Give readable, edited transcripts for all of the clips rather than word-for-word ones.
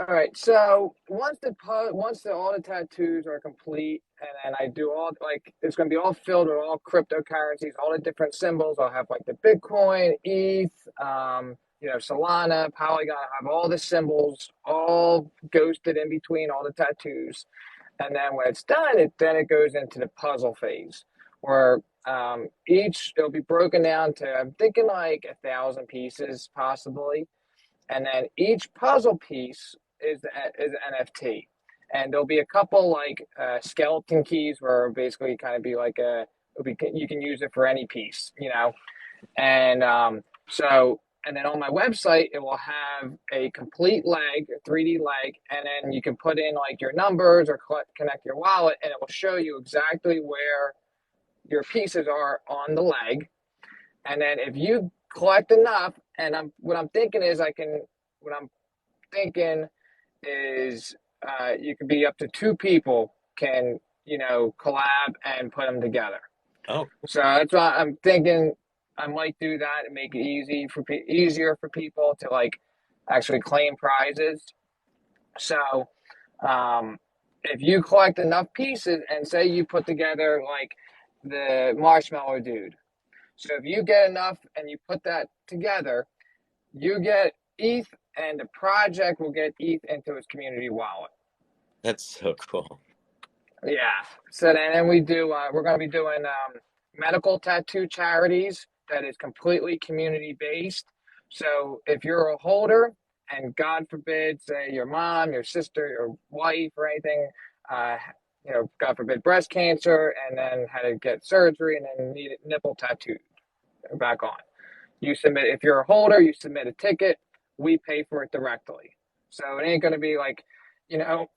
All right. So once all the tattoos are complete, and then I do all like it's going to be all filled with all cryptocurrencies, all the different symbols. I'll have like the Bitcoin, ETH, Solana, Polygon. I have all the symbols, all ghosted in between all the tattoos. And then when it's done, it goes into the puzzle phase, where each it'll be broken down to I'm thinking like 1,000 pieces possibly, and then each puzzle piece is NFT, and there'll be a couple like skeleton keys where basically kind of be like you can use it for any piece, and so. And then on my website, it will have a complete leg, a 3D leg, and then you can put in like your numbers or connect your wallet, and it will show you exactly where your pieces are on the leg. And then if you collect enough, and what I'm thinking is what I'm thinking is you could be up to two people can collab and put them together. Oh, So that's why I'm thinking I might do that and make it easier for people to like actually claim prizes. So if you collect enough pieces and say you put together like the marshmallow dude, so if you get enough and you put that together, you get ETH, and the project will get ETH into its community wallet. that's so cool. Yeah. So then we do. We're going to be doing medical tattoo charities that is completely community based. So if you're a holder, and God forbid, say your mom, your sister, your wife, or anything, uh, God forbid, breast cancer, and then had to get surgery, and then needed nipple tattooed back on. You submit if you're a holder, you submit a ticket. We pay for it directly. So it ain't going to be like, you know,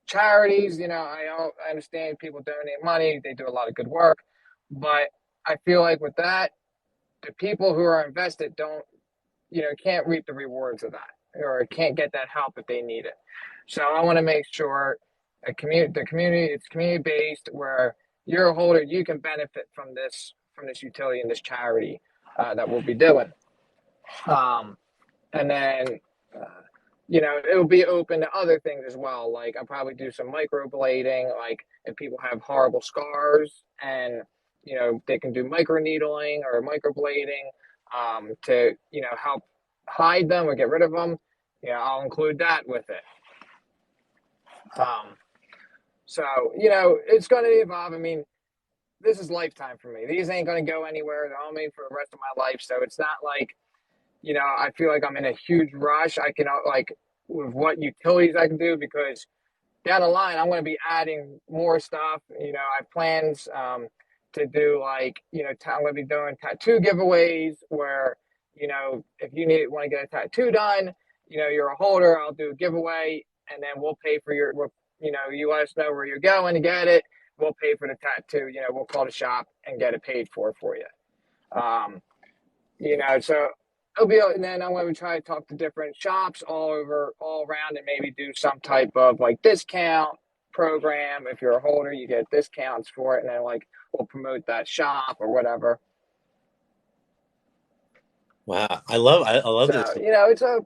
charities. I understand people donate money; they do a lot of good work, but I feel like with that, the people who are invested don't, can't reap the rewards of that, or can't get that help if they need it. So I want to make sure the community, it's community based, where you're a holder, you can benefit from this utility and this charity that we'll be doing. Um, and then, it'll be open to other things as well. Like I'll probably do some microblading, like if people have horrible scars and, they can do microneedling or microblading to, help hide them or get rid of them. I'll include that with it. Um, so, it's going to evolve. I mean, this is lifetime for me. These ain't going to go anywhere. They're all made for the rest of my life. So it's not like, I feel like I'm in a huge rush. I can like with what utilities I can do, because down the line I'm going to be adding more stuff. I have plans to do like I'm going to be doing tattoo giveaways where if you want to get a tattoo done, you're a holder. I'll do a giveaway, and then we'll pay for you let us know where you're going to get it. We'll pay for the tattoo. We'll call the shop and get it paid for you. Um, so it'll be, and then I'm going to try to talk to different shops all around, and maybe do some type of like discount program. If you're a holder, you get discounts for it, and then like we'll promote that shop or whatever. Wow, I love this. So it's a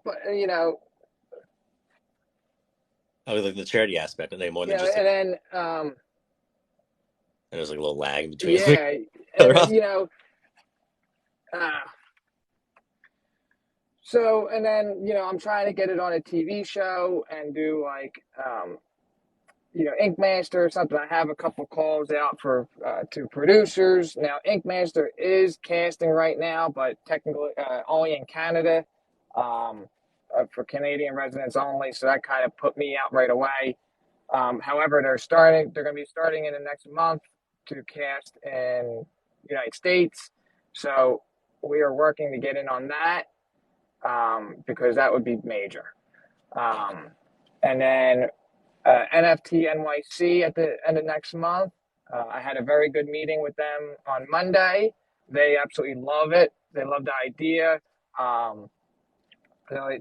I like the charity aspect, and they more than just and then and there's like a little lag between each yeah, and other. then uh, so and then I'm trying to get it on a TV show and do like Ink Master or something. I have a couple calls out for to producers. Now, Ink Master is casting right now, but technically only in Canada, um, for Canadian residents only. So that kind of put me out right away. However, they're going to be starting in the next month to cast in the United States. So we are working to get in on that, because that would be major. Um, and then Nft Nyc at the end of next month. I had a very good meeting with them on Monday. They absolutely love it. They love the idea. Um, I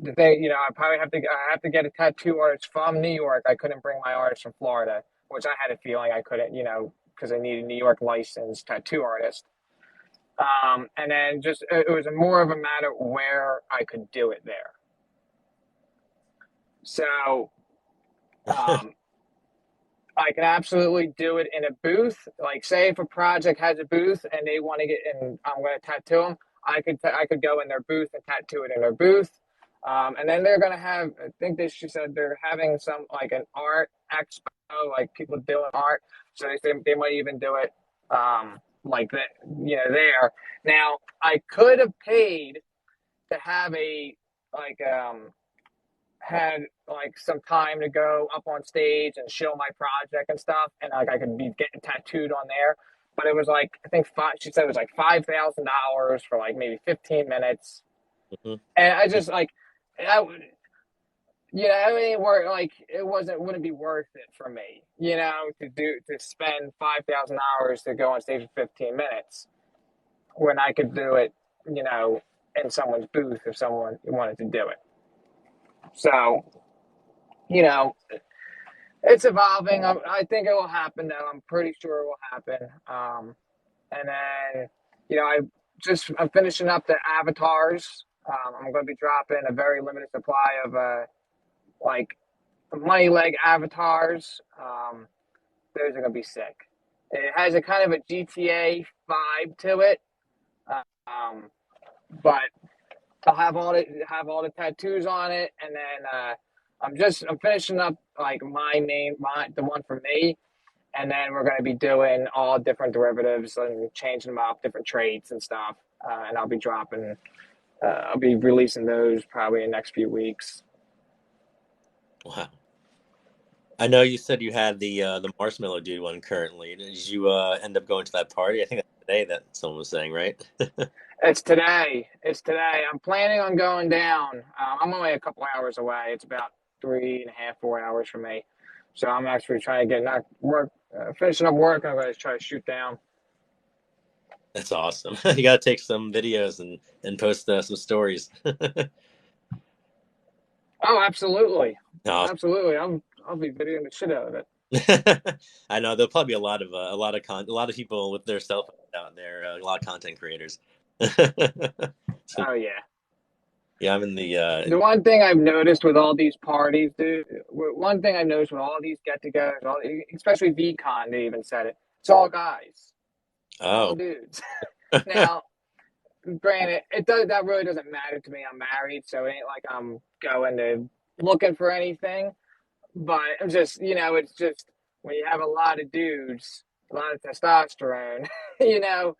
probably have to get a tattoo artist from New York. I couldn't bring my artist from Florida, which I had a feeling I couldn't, because I need a New York licensed tattoo artist. And then just it was more of a matter where I could do it there. So um, I can absolutely do it in a booth. Like, say if a project has a booth and they want to get, and I'm going to tattoo them, I could go in their booth and tattoo it in their booth. And then they're going to have, I think she said they're having some like an art expo, like people doing art. So they might even do it like that, there. Now, I could have paid to have a like had like some time to go up on stage and show my project and stuff, and like I could be getting tattooed on there. But it was like I think five. She said it was like $5,000 for like maybe 15 minutes, Mhm. and I just like that. I mean, like it wouldn't be worth it for me, to spend $5,000 to go on stage for 15 minutes when I could do it, in someone's booth if someone wanted to do it. So, you know, it's evolving. I think it will happen, though. I'm pretty sure it will happen. And then, I'm finishing up the avatars. I'm going to be dropping a very limited supply of like money leg avatars. Those are going to be sick. It has a kind of a GTA vibe to it, um, but I'll have all the tattoos on it, and then I'm finishing up like the one for me, and then we're going to be doing all different derivatives and changing them up, different traits and stuff, and I'll be releasing those probably in the next few weeks. Wow. I know you said you had the marshmallow dude one currently. Did you end up going to that party? I think that's today that someone was saying, right? It's today. It's today. I'm planning on going down. I'm only a couple hours away. It's about 3.5, 4 hours from me. So I'm actually trying to finishing up work. I'm going to try to shoot down. That's awesome. You got to take some videos and post some stories. Oh, absolutely, Awesome. absolutely. I'll be videoing the shit out of it. I know there'll probably be a lot of people with their cell phones out there, a lot of content creators. So, Oh yeah. yeah, I'm in the The one thing I've noticed with all these parties, dude. One thing I've noticed with all these get-togethers, especially VCon, they even said it. It's all guys, all oh. dudes. Now, granted, it does that really doesn't matter to me. I'm married, so it ain't like I'm going to looking for anything. But it's just when you have a lot of dudes, a lot of testosterone, you know.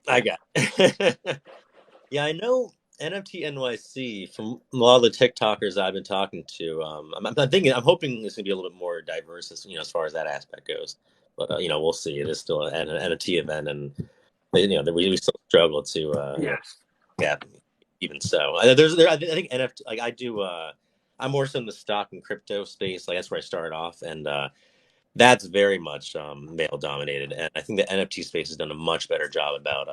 I got it. Yeah, I know NFT NYC from a lot of the TikTokers I've been talking to. I'm hoping it's gonna be a little bit more diverse, as far as that aspect goes. But we'll see. It is still an NFT event, and we still struggle to Yes, yeah. Even so, I think NFT, like I do. I'm more so in the stock and crypto space. Like that's where I started off, and that's very much male dominated. And I think the NFT space has done a much better job about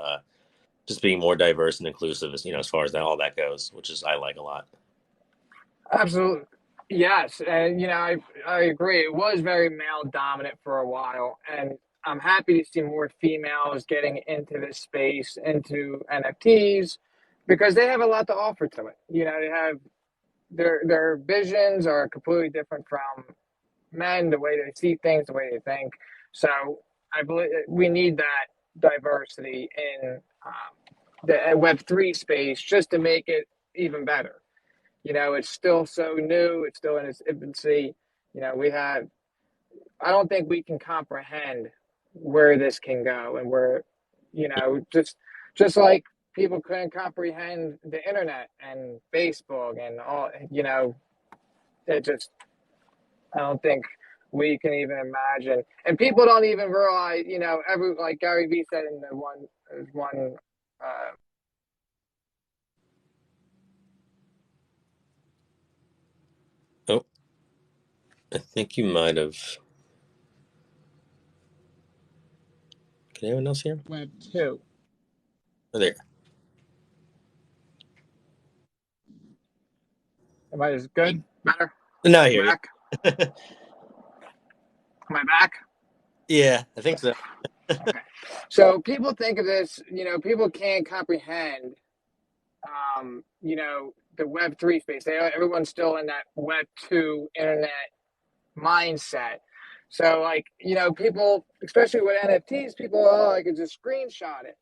just being more diverse and inclusive, as far as all that goes, which is I like a lot. absolutely. Yes, and I agree. It was very male dominant for a while, and I'm happy to see more females getting into this space, into NFTs, because they have a lot to offer to it. They have their visions are completely different from men, the way they see things, the way they think. So I believe we need that diversity in the Web3 space just to make it even better. It's still so new. It's still in its infancy. We have. I don't think we can comprehend where this can go and where, just like people couldn't comprehend the internet and Facebook and all. It just I don't think we can even imagine. And people don't even realize, every like Gary Vee said in the one uh, Oh, I think you might have. Can anyone else hear? Web two. Oh, there. Am I as good? Better? No, I I'm hear you. back. Am I back? Yeah, I think so. Okay. So people think of this, people can't comprehend, um, you know, the Web3 space. Everyone's still in that Web2 internet mindset. So like, people, especially with NFTs, people, I could just screenshot it.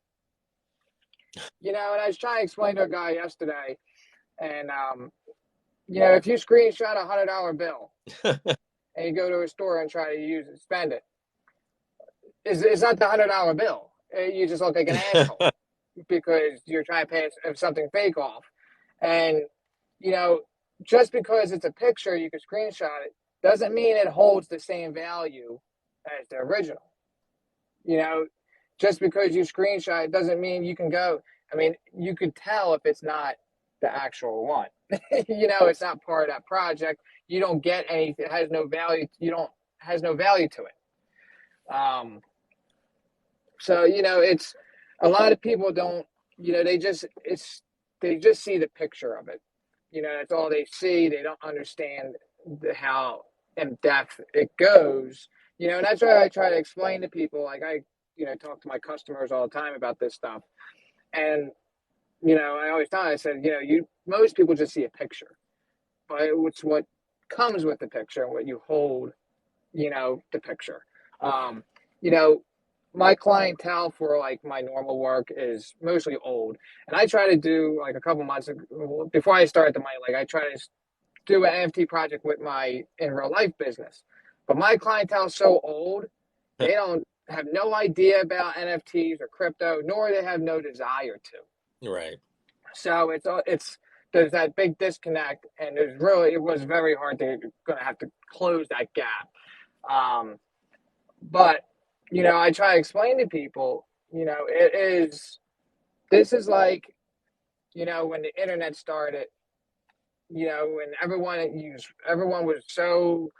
And I was trying to explain to a guy yesterday, and if you screenshot $100 bill and you go to a store and try to use it, spend it, it's not the $100 bill. You just look like an asshole because you're trying to pay something fake off. And, just because it's a picture, you can screenshot it, doesn't mean it holds the same value as the original. Just because you screenshot it doesn't mean you can go. I mean, you could tell if it's not the actual one. It's not part of that project. You don't get anything. It has no value. Has no value to it. So, it's a lot of people don't, they just see the picture of it. That's all they see. They don't understand how in depth it goes. And that's why I try to explain to people. Like I, talk to my customers all the time about this stuff. And, I always tell them, I said, most people just see a picture, but it's what comes with the picture and what you hold, the picture. My clientele for like my normal work is mostly old, and I try to do like a couple months ago, before I start the money, like I try to do an NFT project with my in real life business. But my clientele is so old, they don't have no idea about NFTs or crypto, nor they have no desire to. Right. So there's that big disconnect, and it was very hard to going to have to close that gap. But I try to explain to people, this is like, when the internet started, when everyone was so,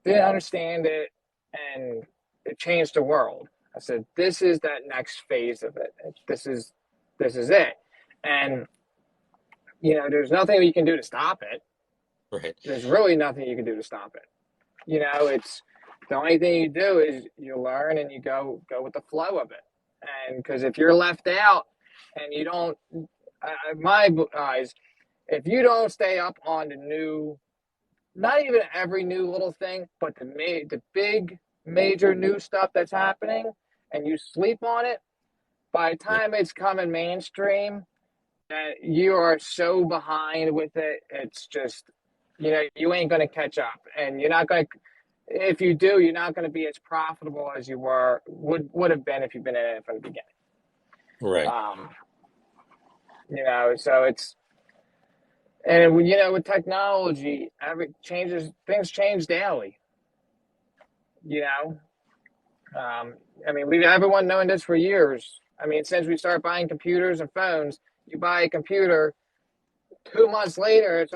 didn't understand it, and it changed the world. I said, this is that next phase of it. This is it. And, there's nothing you can do to stop it. Right. There's really nothing you can do to stop it. It's the only thing you do is you learn and you go with the flow of it. And because if you're left out and you don't, my eyes, if you don't stay up on the new, not even every new little thing, but the big major new stuff that's happening, and you sleep on it, by the time it's coming mainstream, that you are so behind with it, it's just, you ain't going to catch up, and you're not going to. If you do, you're not going to be as profitable as you would have been if you've been in it from the beginning. Right. So it's, and with technology, things change daily. Everyone known this for years. Since we started buying computers and phones, you buy a computer, 2 months later,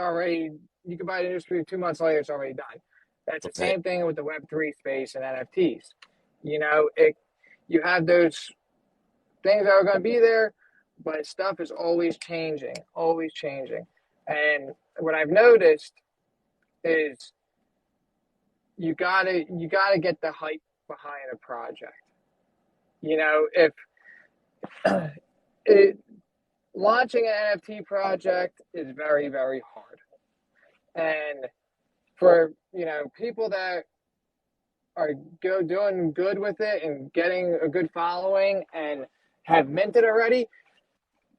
you can buy the industry 2 months later, it's already done. That's the same thing with the Web3 space and NFTs. You have those things that are going to be there, but stuff is always changing. And what I've noticed is you gotta get the hype behind a project. If launching an NFT project is very, very hard, and for people that are doing good with it and getting a good following and have minted already,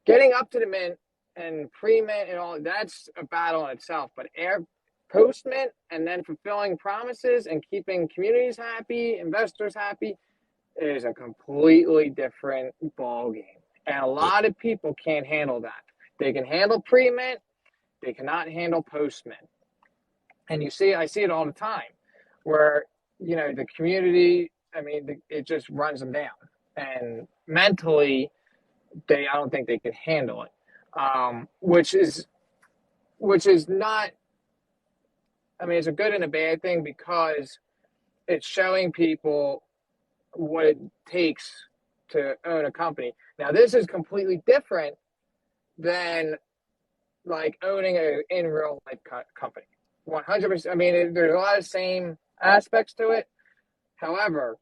getting up to the mint and pre-mint and all, that's a battle in itself. But post-mint and then fulfilling promises and keeping communities happy, investors happy, is a completely different ball game. And a lot of people can't handle that. They can handle pre-mint, they cannot handle post-mint. And I see it all the time, where the community, it just runs them down, and mentally, I don't think they can handle it, which is not. It's a good and a bad thing, because it's showing people what it takes to own a company. Now, this is completely different than like owning an in real life company. 100%. There's a lot of same aspects to it. However,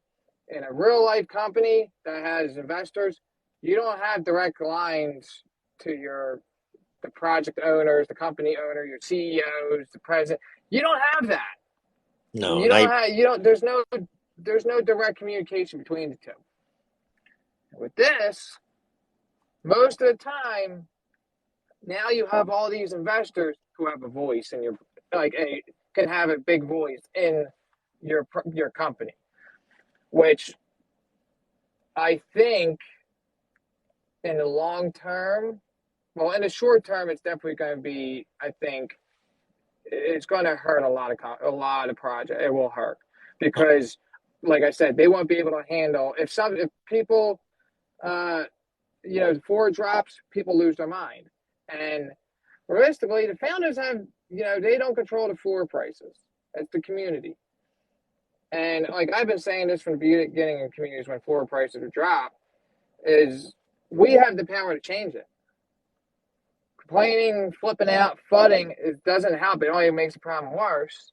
in a real life company that has investors, you don't have direct lines to the project owners, the company owner, your CEOs, the president. You don't have that. No, You don't have, you don't, there's no direct communication between the two. With this, most of the time, now you have all these investors who have a voice in your, can have a big voice in your company, which I think in the long term, well, in the short term, it's definitely going to be, I think, it's going to hurt a lot of projects. It will hurt because, like I said, they won't be able to handle if people, four drops, people lose their mind, and realistically, the founders have, they don't control the floor prices. It's the community, and like I've been saying this from the beginning in communities when floor prices are dropped, is we have the power to change it. Complaining, flipping out, fudding, it doesn't help. It only makes the problem worse.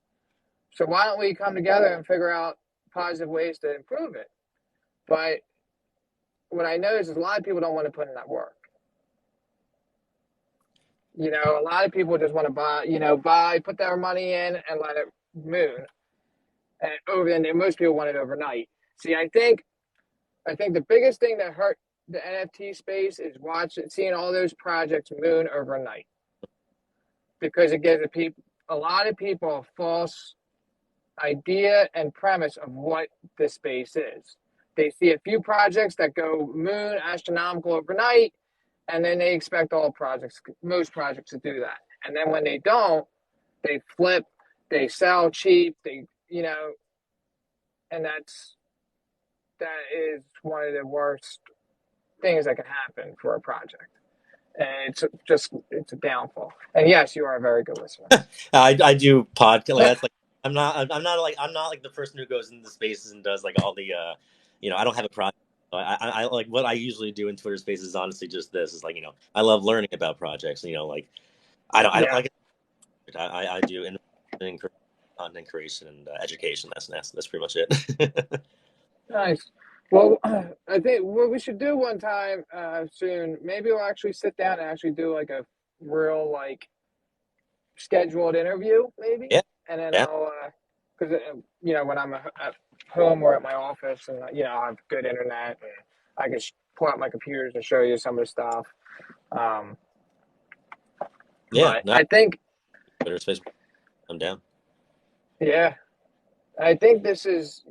So why don't we come together and figure out positive ways to improve it? But what I notice is a lot of people don't want to put in that work. A lot of people just want to put their money in and let it moon. And most people want it overnight. See, I think the biggest thing that hurt the NFT space is seeing all those projects moon overnight, because it gives a lot of people a false idea and premise of what this space is. They see a few projects that go moon astronomical overnight, and then they expect most projects to do that. And then when they don't, they flip, they sell cheap, and that is one of the worst things that can happen for a project. And it's a downfall. And yes, you are a very good listener. I do podcast. Like, that's like I'm not like the person who goes into spaces and does like all the I don't have a project. I like what I usually do in Twitter Spaces is honestly just this. Is like, I love learning about projects. Like I don't like it. I do content creation and education. That's pretty much it. Nice. Well, I think what we should do one time soon, maybe we'll actually sit down and actually do like a real scheduled interview, maybe. Yeah. And then Yeah. I'll, because when I'm at home or at my office, and I have good internet, and I can pull out my computers and show you some of the stuff. Yeah. But I think Twitter Space, I'm down. Yeah, I think this is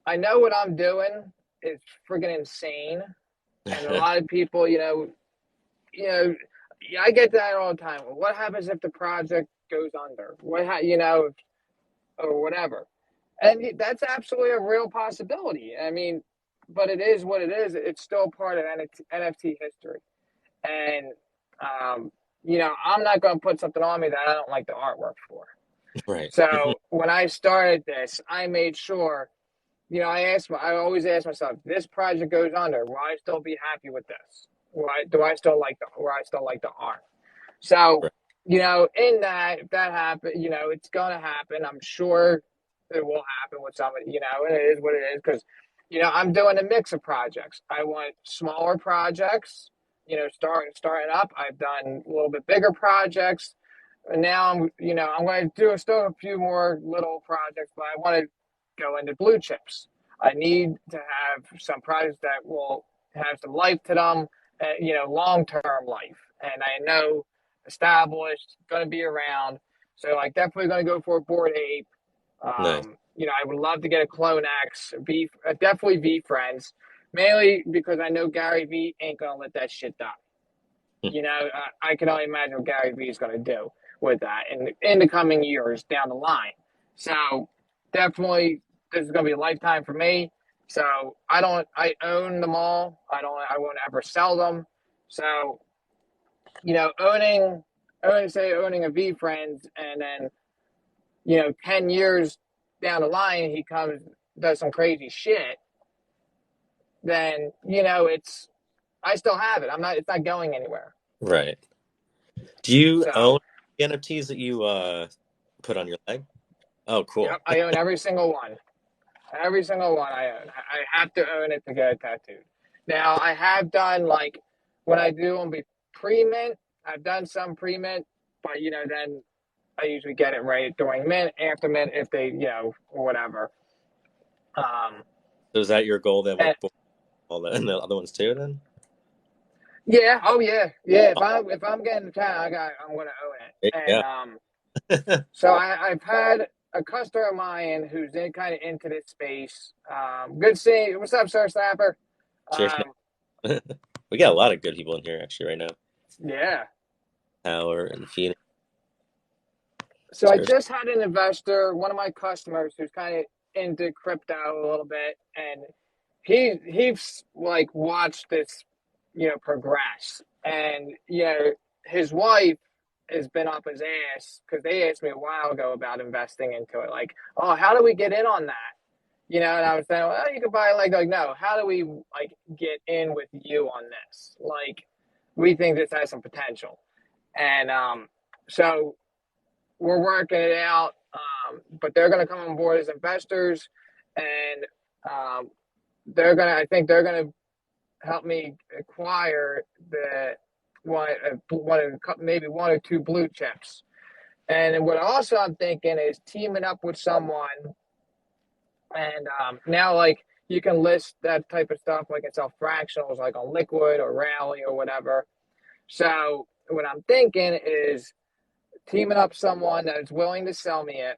I know what I'm doing is freaking insane, and a lot of people, I get that all the time. What happens if the project goes under? Or whatever, and that's absolutely a real possibility. I mean, but it is what it is. It's still part of NFT history, and I'm not going to put something on me that I don't like the artwork for. Right. So when I started this, I made sure. I always ask myself, this project goes under, will I still be happy with this? Do I still like the art? So, Right. In that, if that happens, it's going to happen. I'm sure it will happen with somebody, and it is what it is because, I'm doing a mix of projects. I want smaller projects, starting up. I've done a little bit bigger projects. And now I'm going to do still a few more little projects, but I want to go into blue chips. I need to have some projects that will have some life to them, long-term life. And I know established, going to be around. So like definitely going to go for a Bored Ape. Nice. I would love to get a Clone X, definitely V Friends, mainly because I know Gary V ain't going to let that shit die. I can only imagine what Gary V is going to do with that in the coming years down the line. So definitely this is going to be a lifetime for me. So I own them all. I won't ever sell them. So, owning a V Friends and then, 10 years down the line, he does some crazy shit. Then, I still have it. It's not going anywhere. Right. Do you own NFTs that you put on your leg? Oh, cool. Yep, I own every single one. Every single one I own. I have to own it to get it tattooed. Now, I have done when I do them be pre-mint. I've done some pre-mint, but then I usually get it right during mint, after mint, if they, or whatever. So is that your goal then with And, all the and the other ones too? Then yeah, oh yeah, yeah. If I'm getting the town, I'm gonna own it. And yeah. so I've had a customer of mine who's kind of into this space. Good seeing you. What's up, Sir Snapper? Cheers. Um, We got a lot of good people in here actually right now. yeah. Power and Phoenix. So I just had an investor, one of my customers, who's kind of into crypto a little bit, and he's like watched this, progress, and his wife has been up his ass because they asked me a while ago about investing into it, like, oh, how do we get in on that? And I was saying, well, you could buy like no, how do we like get in with you on this? Like, we think this has some potential, and so we're working it out, but they're going to come on board as investors, and I think they're going to help me acquire the maybe one or two blue chips. And what also I'm thinking is teaming up with someone, and now like you can list that type of stuff, like it's all fractionals, like on Liquid or Rally or whatever. So what I'm thinking is teaming up someone that is willing to sell me it,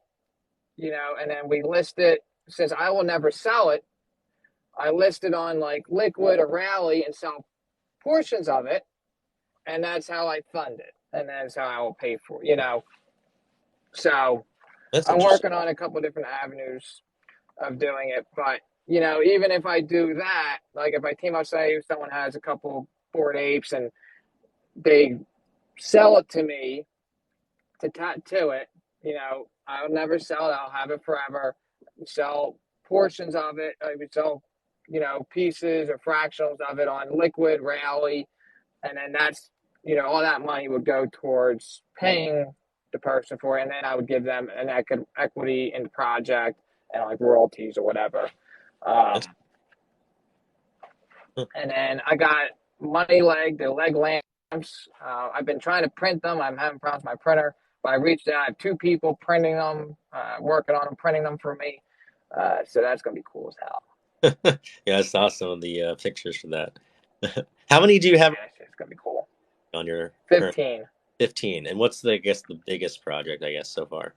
and then we list it. Since I will never sell it, I list it on like Liquid or Rally and sell portions of it, and that's how I fund it, and that's how I will pay for it. So That's I'm interesting. working on a couple different avenues of doing it, but even if I do that, like if I team up, say if someone has a couple Bored Apes and they sell it to me to tattoo it, I'll never sell it. I'll have it forever. Sell portions of it. I would sell, pieces or fractionals of it on Liquid, Rally, and then that's, all that money would go towards paying the person for it, and then I would give them an equity in the project and like royalties or whatever. Um, and then I got the leg lamps. I've been trying to print them. I'm having problems with my printer, but I reached out. I have two people printing them, working on them, printing them for me. So that's gonna be cool as hell. Yeah, I saw some of the pictures for that. How many do you have Yeah, it's gonna be cool. on your current 15. 15? And what's the biggest project, I guess, so far?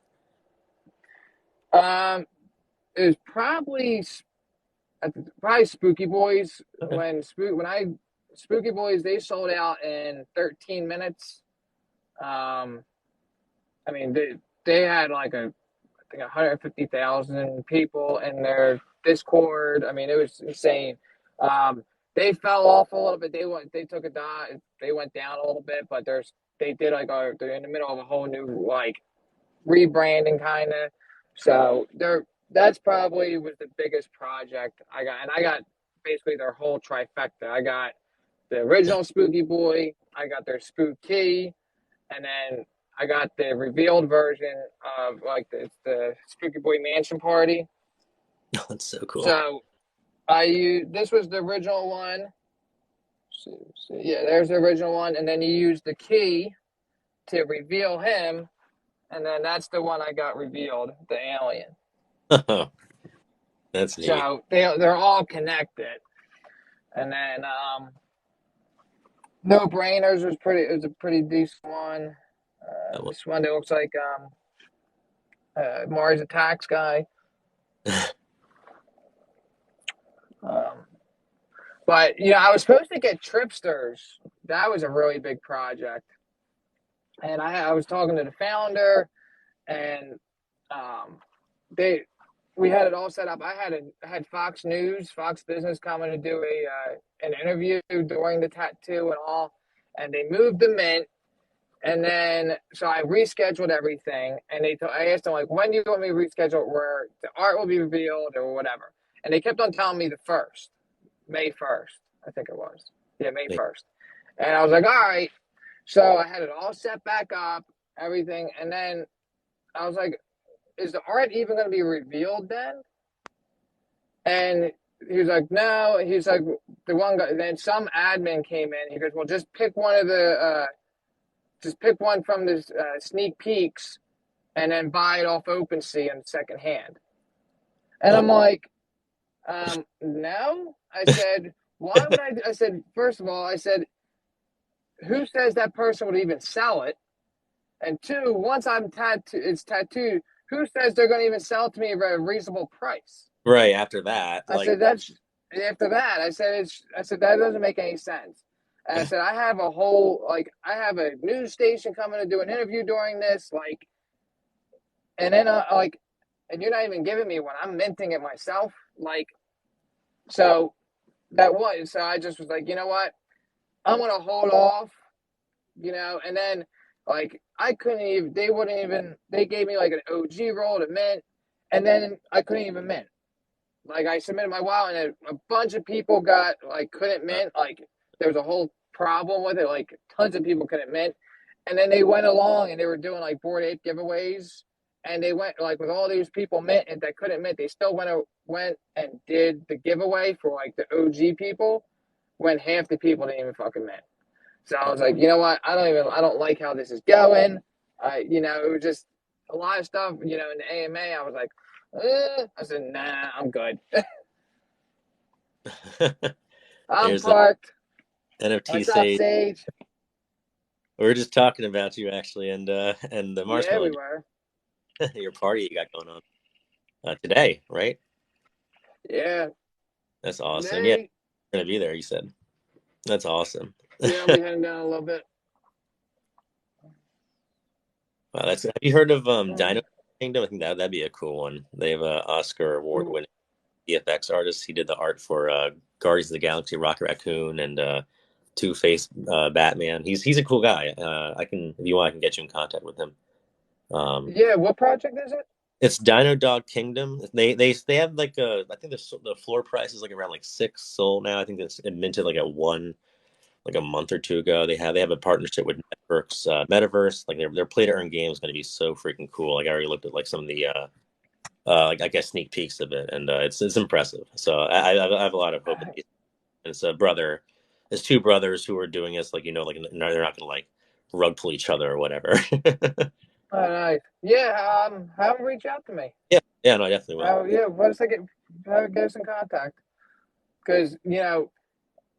It was probably Spooky Boys. Okay. Spooky Boys, they sold out in 13 minutes. I mean, they had like I think 150,000 people in their Discord. I mean, it was insane. They fell off a little bit. They took a dive. They went down a little bit, but they did they're in the middle of a whole new like rebranding kind of. So that's probably was the biggest project I got, and I got basically their whole trifecta. I got the original Spooky Boy, I got their Spooky, and then I got the revealed version of like the Spooky Boy Mansion Party. Oh, that's so cool. So this was the original one. So, yeah, there's the original one, and then you use the key to reveal him, and then that's the one I got revealed, the alien. That's neat. So they're all connected, and then No Brainers was a pretty decent one. This one that looks like Mars Attacks guy. But I was supposed to get Tripsters. That was a really big project, and I was talking to the founder, and we had it all set up. I had Fox News, Fox Business coming to do an interview during the tattoo and all, and they moved the mint. And then, so I rescheduled everything, and I asked them, like, when do you want me to reschedule it where the art will be revealed or whatever? And they kept on telling me the 1st, May 1st, I think it was. Yeah, May 1st. And I was like, all right. So I had it all set back up, everything. And then I was like, is the art even going to be revealed then? And he was like, no. He's like, the one guy, then some admin came in. He goes, "Well, just pick one from the sneak peeks, and then buy it off OpenSea in second hand." And I'm like, no. I said, why would I? I said, first of all, I said, who says that person would even sell it? And two, once it's tattooed, who says they're going to even sell it to me at a reasonable price? Right after that, I said, that's after that. I said that doesn't make any sense. And I said, I have a news station coming to do an interview during this, like, and then and you're not even giving me one. I'm minting it myself, like, so so I just was like, you know what? I'm gonna hold off, and then like I couldn't even they gave me like an OG roll to mint, and then I couldn't even mint. Like I submitted my wallet and a bunch of people couldn't mint, like there was a whole problem with it, like tons of people couldn't mint. And then they went along and they were doing like Bored Ape giveaways, and they went like with all these people mint and that couldn't mint, they still went and did the giveaway for like the OG people when half the people didn't even fucking mint. So I was like, you know what? I don't like how this is going. It was just a lot of stuff, in the AMA. I was like, I said, nah, I'm good. I'm parked. NFT Sage. We were just talking about you actually, and the marshmallow. Yeah, we were. Your party you got going on today, right? Yeah. That's awesome. Today, yeah, you're gonna be there. You said. That's awesome. Yeah, I'll be heading down a little bit. Wow, have you heard of Dino Kingdom? I think that'd be a cool one. They have an Oscar award-winning VFX artist. He did the art for Guardians of the Galaxy, Rocket Raccoon, and Two-Face Batman. He's a cool guy. If you want, I can get you in contact with him. Yeah, what project is it? It's Dino Dog Kingdom. They have like I think the floor price is like around like 6 sold now. I think it's minted like at 1 like a month or two ago. They have a partnership with Metaverse. Like their play to earn game is going to be so freaking cool. Like I already looked at like some of the like I guess sneak peeks of it, and it's impressive. So I have a lot of hope. And it's a brother. It's two brothers who are doing this. Like like they're not going to like rug pull each other or whatever. Oh, nice. Yeah, have them reach out to me. Yeah, no, I definitely will. Yeah, once I get us in contact, because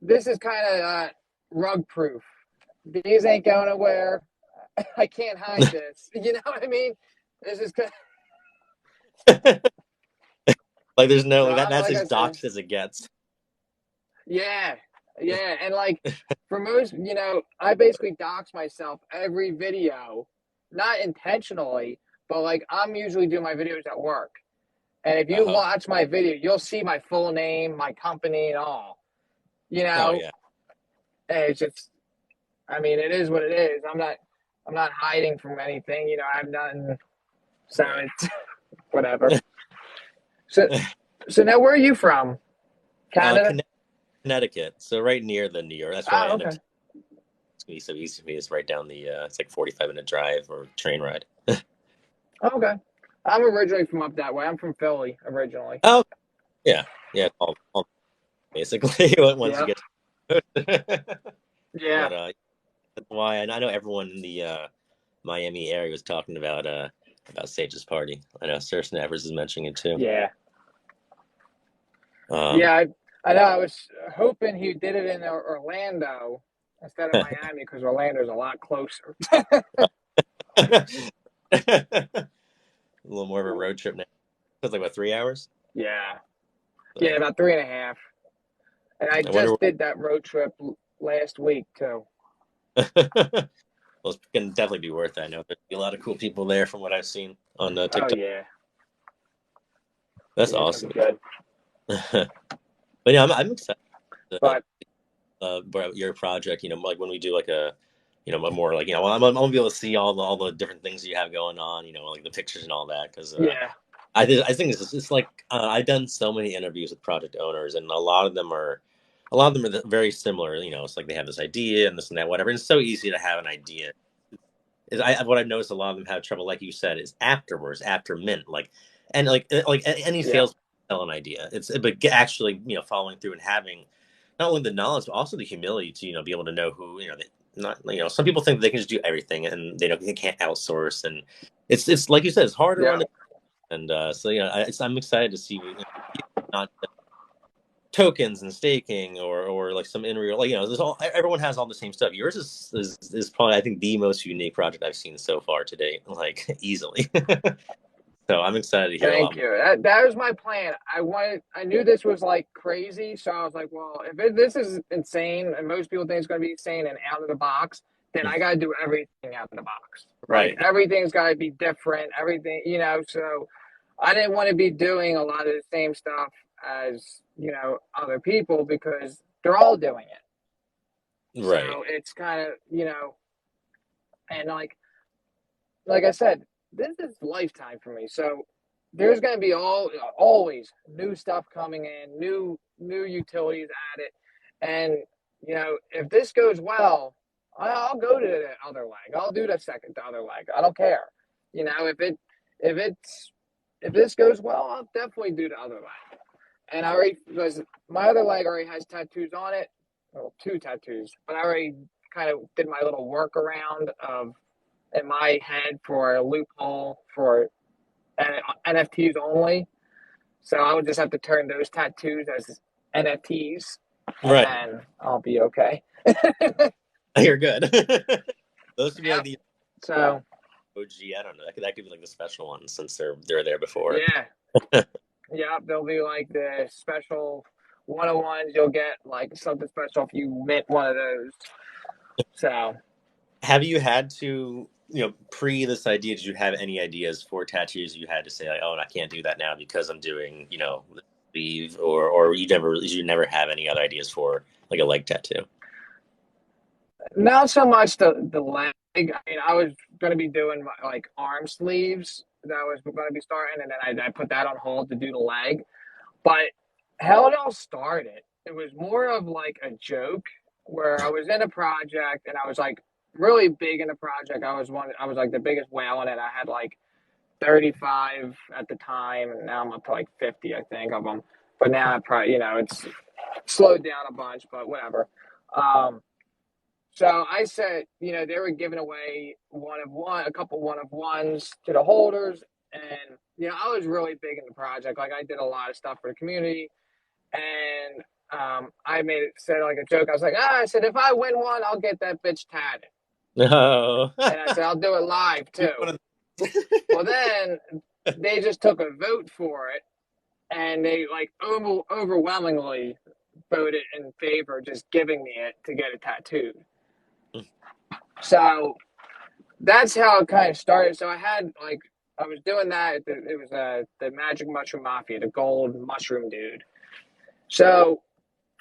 this is kind of rug proof. These ain't going nowhere. I can't hide this. You know what I mean? This is like there's no so that's as doxed as it gets. Yeah, and like for most, I basically dox myself every video, not intentionally, but like I'm usually doing my videos at work, and if you watch my video, you'll see my full name, my company, and all. Oh yeah. And it's just, I mean, it is what it is. I'm not hiding from anything. I've done, so it's whatever. So now where are you from? Canada. Connecticut, so right near the New York. That's why okay. It's gonna be so easy for me. It's right down the. It's like 45-minute drive or train ride. Okay, I'm originally from up that way. I'm from Philly originally. Oh, yeah, all basically once you get. Yeah. But that's why, and I know everyone in the Miami area was talking about Sage's party. I know Sir Snappers is mentioning it too. Yeah. Yeah, I know. I was hoping he did it in Orlando instead of Miami because Orlando's a lot closer. A little more of a road trip now. It's like about 3 hours. Yeah, about 3.5. And I just did that road trip last week too. Well, it's gonna definitely be worth it. I know there'll be a lot of cool people there from what I've seen on TikTok. Oh yeah, that's awesome. Good. But yeah, I'm excited about your project. Like when we do like a, more like I'm gonna be able to see all the different things you have going on. Like the pictures and all that. Because I think it's like I've done so many interviews with project owners, and a lot of them are very similar. It's like they have this idea and this and that, whatever. And it's so easy to have an idea. What I've noticed, a lot of them have trouble, like you said, is afterwards, after mint, like any sales. An idea. But actually, following through and having not only the knowledge, but also the humility to, be able to know who, not, some people think they can just do everything and they can't outsource. And it's like you said, it's hard to run Yeah. the, and so, I'm excited to see, not tokens and staking or like some in real, there's everyone has all the same stuff. Yours is probably, I think, the most unique project I've seen so far to date, like easily. So I'm excited to hear a Thank lot more. you. That was my plan. I knew this was like crazy, so I was like, well, if this is insane, and most people think it's going to be insane and out of the box, then I got to do everything out of the box. Like Right. everything's got to be different. Everything, So I didn't want to be doing a lot of the same stuff as other people because they're all doing it. Right. So it's kind of and like I said, this is lifetime for me. So there's going to be always new stuff coming in, new utilities added, and if this goes well, I'll go to the other leg. I'll do the other leg. I don't care. If this goes well, I'll definitely do the other leg. And I already because my other leg already has tattoos on it, well, two tattoos, but I already kind of did my little workaround of in my head for a loophole for NFTs only. So I would just have to turn those tattoos as NFTs, and Right. then I'll be okay. You're good. Those could be like Yep. the So OG. I don't know. That could be like the special ones since they're there before. yeah, yeah, they'll be like the special 101s. You'll get like something special if you mint one of those. So Have you had to, pre this idea, did you have any ideas for tattoos you had to say like, oh, I can't do that now because I'm doing, sleeve, or you never have any other ideas for like a leg tattoo? not so much the leg. I mean, I was going to be doing like arm sleeves. That was going to be starting, and then I put that on hold to do the leg. But how it all started, it was more of like a joke where I was in a project and I was like really big in the project. I was like the biggest whale in it. I had like 35 at the time, and now I'm up to like 50, I think, of them. But now I probably, it's slowed down a bunch, but whatever. Um, so I said, they were giving away a couple one of ones to the holders. And, I was really big in the project. Like I did a lot of stuff for the community. And I said like a joke. I was like, I said, if I win one, I'll get that bitch tatted. No. And I said, I'll do it live too. Well, then they just took a vote for it. And they like overwhelmingly voted in favor of just giving me it to get it tattooed. So that's how it kind of started. So I was doing that. It was the Magic Mushroom Mafia, the gold mushroom dude. So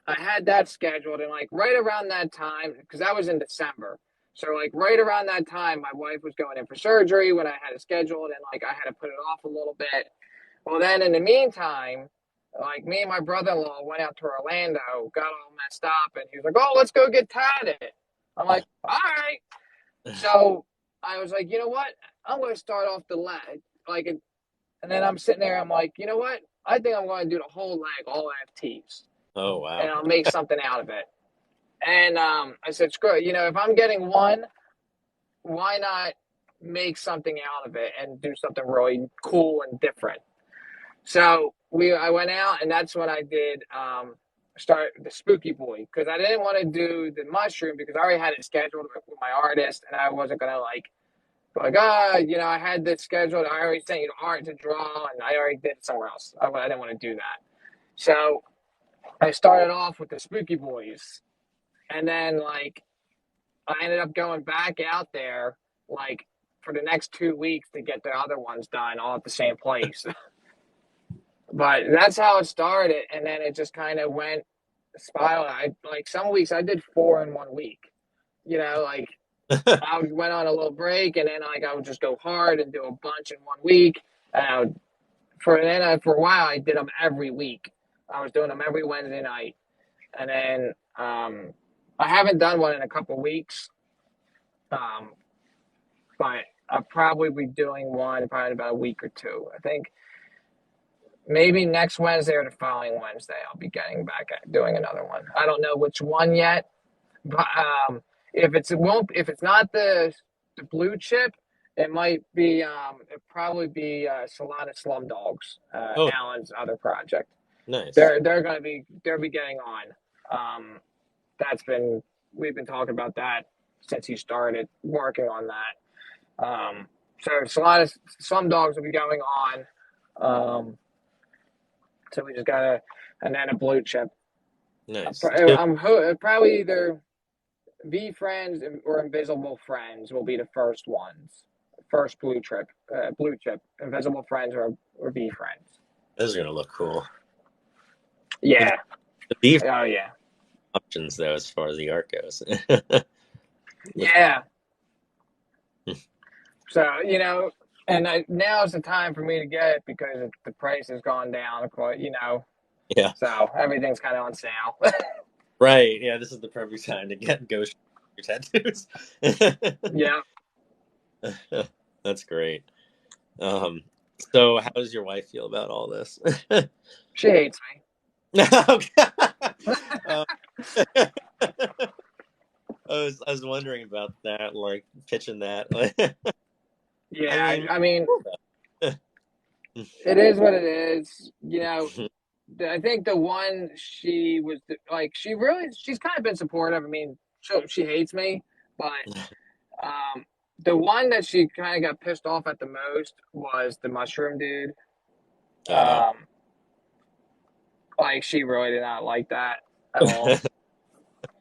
I had that scheduled, and like right around that time, because that was in December. So like right around that time, my wife was going in for surgery when I had it scheduled, and like I had to put it off a little bit. Well, then in the meantime, like me and my brother-in-law went out to Orlando, got all messed up, and he was like, "Oh, let's go get tatted." I'm like, "All right." So I was like, you know what? I'm going to start off the leg, and then I'm sitting there. I'm like, you know what? I think I'm going to do the whole leg, all NFTs, Oh, and wow. I'll make something out of it. And I said, screw it. If I'm getting one, why not make something out of it and do something really cool and different? So I went out, and that's when I did start the Spooky Boy because I didn't want to do the mushroom because I already had it scheduled with my artist, and I wasn't gonna I had this scheduled. I already sent you the art to draw, and I already did it somewhere else. I didn't want to do that, so I started off with the Spooky Boys, and then I ended up going back out there for the next 2 weeks to get the other ones done all at the same place. But that's how it started, and then it just kind of went spiral. Some weeks I did 4 in 1 week. I went on a little break, and then I would just go hard and do a bunch in 1 week. For a while I did them every week. I was doing them every Wednesday night, and then I haven't done one in a couple weeks, but I'll probably be doing one probably in about a week or two. I think maybe next Wednesday or the following Wednesday, I'll be getting back at doing another one. I don't know which one yet, but if it's not the blue chip, it might be it probably be Solana Slum Dogs, Oh, Alan's other project. nice. They'll be getting on. Um, that's been we've been talking about that since he started working on that. So Solana Slum Dogs will be going on. So we just got and then a blue chip. Nice. So, I'm probably either V Friends or Invisible Friends will be the first ones. First blue chip, Invisible Friends or V Friends. those are gonna look cool. The, Yeah. the beef Oh yeah. options though, as far as the art goes. Yeah. So and now's the time for me to get it because the price has gone down quite. Yeah. So everything's kind of on sale. Right. Yeah. This is the perfect time to get ghost tattoos. Yeah. That's great. Um, so how does your wife feel about all this? She hates Okay. me. Um, I was wondering about that, like pitching that. I Yeah. mean, I mean, it is what it is. I think the one she was like, she's kind of been supportive. I mean, she hates me, but um, the one that she kind of got pissed off at the most was the mushroom dude. uh, Um, like she really did not like that at all.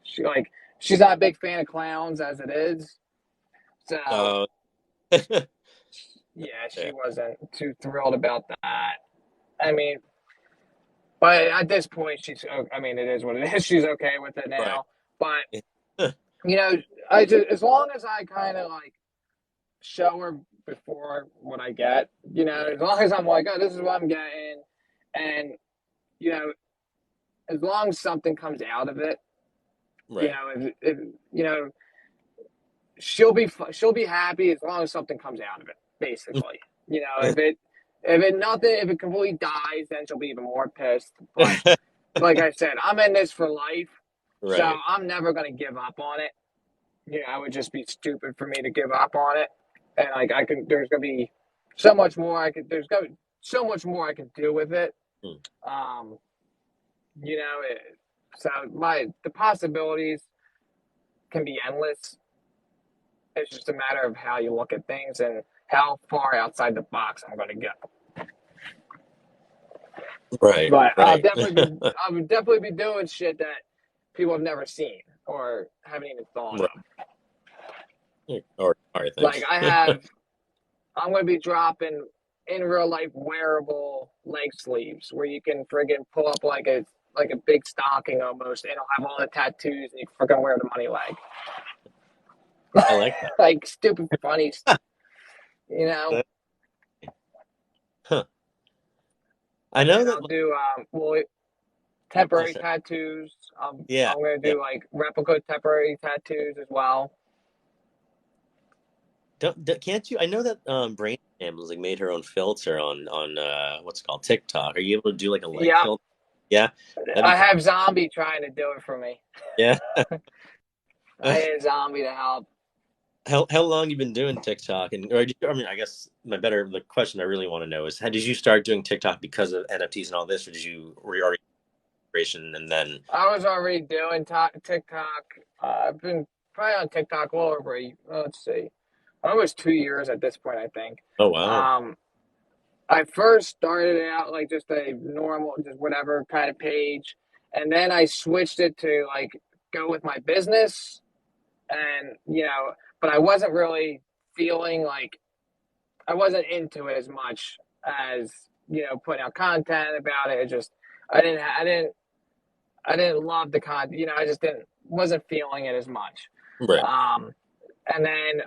She like she's not a big fan of clowns as it is. So uh, yeah, she yeah, wasn't too thrilled about that. I mean, but at this point, I mean, it is what it is. She's okay with it right. now. But you know, as long as I kind of like show her before what I get, Right. as long as I'm like, oh, this is what I'm getting, and you know, as long as something comes out of it, Right. if she'll be happy as long as something comes out of it. Basically, if it completely dies, then she'll be even more pissed. But like I said, I'm in this for life, so Right. I'm never gonna give up on it. It would just be stupid for me to give up on it. And like there's gonna be so much more there's gonna be so much more I can do with it. Hmm. Um, you know, it, so the possibilities can be endless. It's just a matter of how you look at things and how far outside the box I'm gonna go. Right. But Right. I would definitely be doing shit that people have never seen or haven't even thought Right. of. Or I Like think. I'm going to be dropping in real life wearable leg sleeves where you can friggin' pull up like a big stocking almost, and it'll have all the tattoos, and you can friggin' wear the money leg. I like that. Like stupid funny, you know. Huh. I know And that. I'll do Oh, temporary sorry. tattoos. Yeah. I'm gonna Yeah. do like replica temporary tattoos as well. Can't you? I know that Brain was like made her own filter on what's it called TikTok. Are you able to do like a leg Yep, filter? Yeah, that'd be I cool. have Zombie trying to do it for me. Yeah. I need Zombie to help. How long you been doing TikTok? And I mean, I guess the question I really want to know is, how did you start doing TikTok because of NFTs and all this, or did you were you already creation and then? I was already doing TikTok. I've been probably on TikTok well over let's see, almost 2 years at this point, I think. Oh wow. Um, I first started out like just a normal, just whatever kind of page, and then I switched it to like go with my business, and but I wasn't really feeling like I wasn't into it as much as putting out content about it. It just I didn't love the content. I just didn't wasn't feeling it as much. Right. Um, and then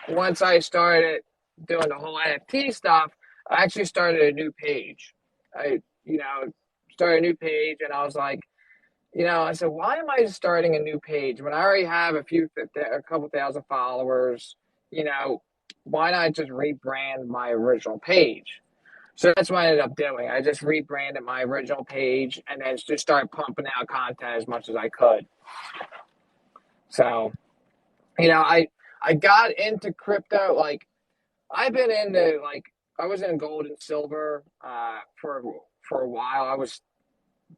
once I started doing the whole NFT stuff, I actually started a new page. I started a new page, and I was like, I said, why am I starting a new page when I already have a couple thousand followers? Why not just rebrand my original page? So that's what I ended up doing. I just rebranded my original page and then just started pumping out content as much as I could. So, I got into crypto. Like, I've been into, like, I was in gold and silver for a while. I was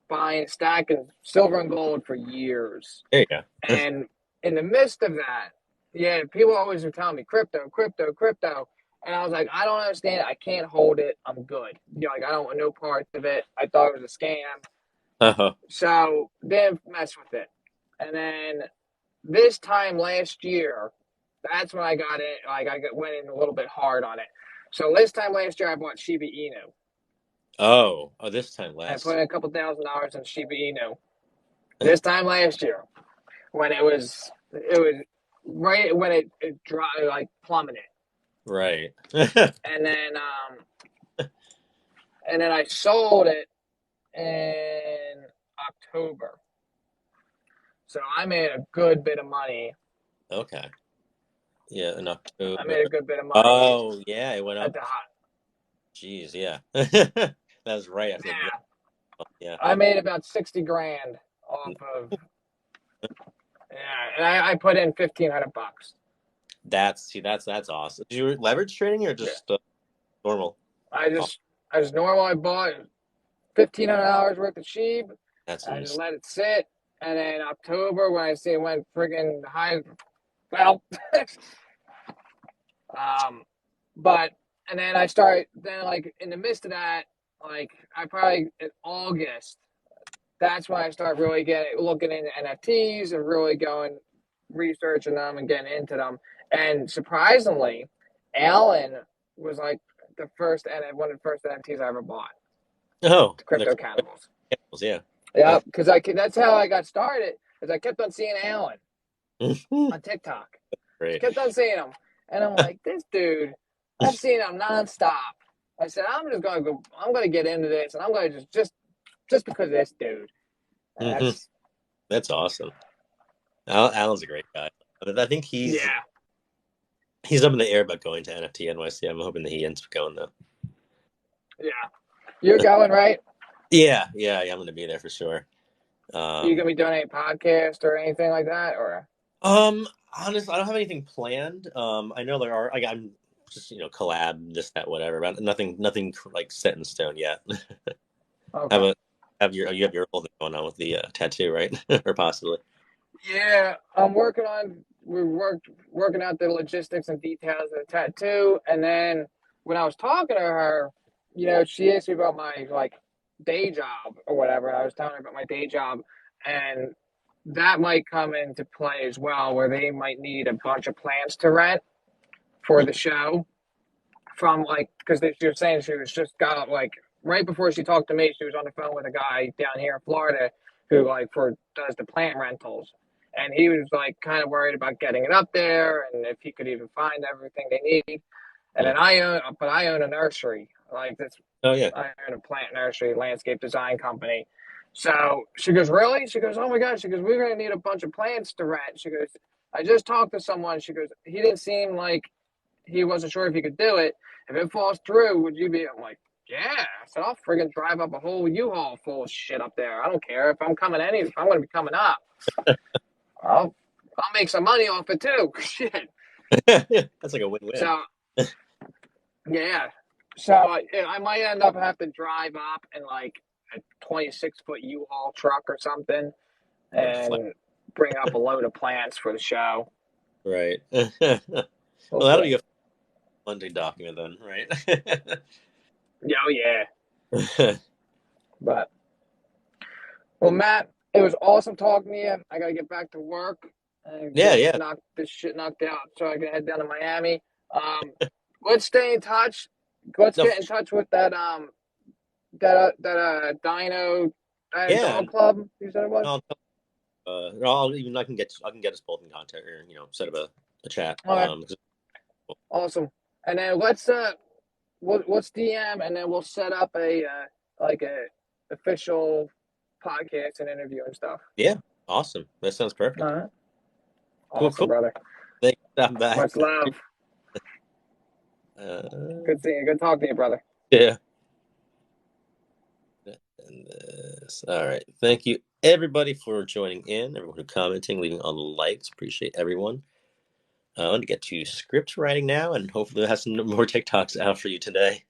buying, stacking silver and gold for years. There you go. And in the midst of that, yeah, people always were telling me crypto, crypto, crypto. And I was like, I don't understand it. I can't hold it. I'm good. Like, I don't want no parts of it. I thought it was a scam. Uh-huh. So didn't mess with it. And then this time last year, that's when I got it. Like, went in a little bit hard on it. So this time last year, I bought Shiba Inu. Oh, this time I last put year. in a couple $1,000s in Shiba Inu. This time last year, when it was right when it dropped, like, plummeted. Right. And then I sold it in October. So I made a good bit of money. Okay. Yeah, in October. I made a good bit of money Oh, yeah, it went at up. the hot. Jeez, yeah. That was right after the Yeah, yeah. I made about 60 grand off of. Yeah, and I put in $1,500. That's awesome. Did you leverage trading or Yeah, just normal? I Oh, just I just normal. I bought $1,500 worth of sheep. that's I just insane. let it sit, and then October when I see it went friggin' high, well, um, but and then I start then, like, in the midst of that, like, I probably in August. That's when I start really looking into NFTs and really going researching them and getting into them. And surprisingly, Alan was like one of the first NFTs I ever bought. Oh, the Crypto cannibals. candles, yeah. Yeah, because that's how I got started. Is I kept on seeing Alan on TikTok. Just Great. kept on seeing him, and I'm like, this dude. I've seen him nonstop. I said, I'm just gonna go. I'm gonna get into this, and I'm gonna just because of this dude. And Mm-hmm. That's awesome. Alan's a great guy. I think yeah, he's up in the air about going to NFT NYC. I'm hoping that he ends up going though. yeah. You're going, right? Yeah. I'm going to be there for sure. You gonna be doing any podcast or anything like that, or? Honestly, I don't have anything planned. I know there are. Like, I'm just collab this that whatever, but nothing like set in stone yet. Okay. You have your whole thing going on with the tattoo, right? Or possibly. Yeah, I'm working on. Working out the logistics and details of the tattoo, and then when I was talking to her, she asked me about my, like, day job or whatever. I was telling her about my day job, and that might come into play as well, where they might need a bunch of plants to rent for the show. From, like, because she was saying she was just got, like, right before she talked to me, she was on the phone with a guy down here in Florida who, like, does the plant rentals, and he was, like, kind of worried about getting it up there and if he could even find everything they need. And then I own a nursery, like this. Oh yeah. I own a plant nursery, landscape design company. So she goes, really? She goes, oh my God. She goes, we're gonna need a bunch of plants to rent. She goes, I just talked to someone. She goes, he didn't seem like he wasn't sure if he could do it. If it falls through, would you be? I'm like, yeah. So I'll friggin' drive up a whole U-Haul full of shit up there. I don't care if I'm if I'm gonna be coming up. I'll make some money off it too. Shit. That's like a win-win. So yeah. So I might end up have to drive up in, like, a 26-foot U-Haul truck or something and bring up a load of plants for the show. Right. We'll Well, that'll be see. a Monday document then, right? Oh yeah. But well, Matt, it was awesome talking to you. I gotta get back to work and get Yeah. this shit knocked out so I can head down to Miami. Let's stay in touch. Let's No, get in touch with that Dino yeah. Dog Club. You said it was. No, I can get us both in contact or set up a chat. All right, awesome. And then let's DM and then we'll set up like a official podcast and interview and stuff. Yeah, awesome. That sounds perfect. All right, Cool. awesome, brother. Thanks for stopping by. Much love. Uh, Good seeing you. Good talking to you, brother. yeah. And this. All right. Thank you, everybody, for joining in. Everyone who commenting, leaving on the likes. Appreciate everyone. I'm going to get to script writing now, and hopefully, I'll have some more TikToks out for you today.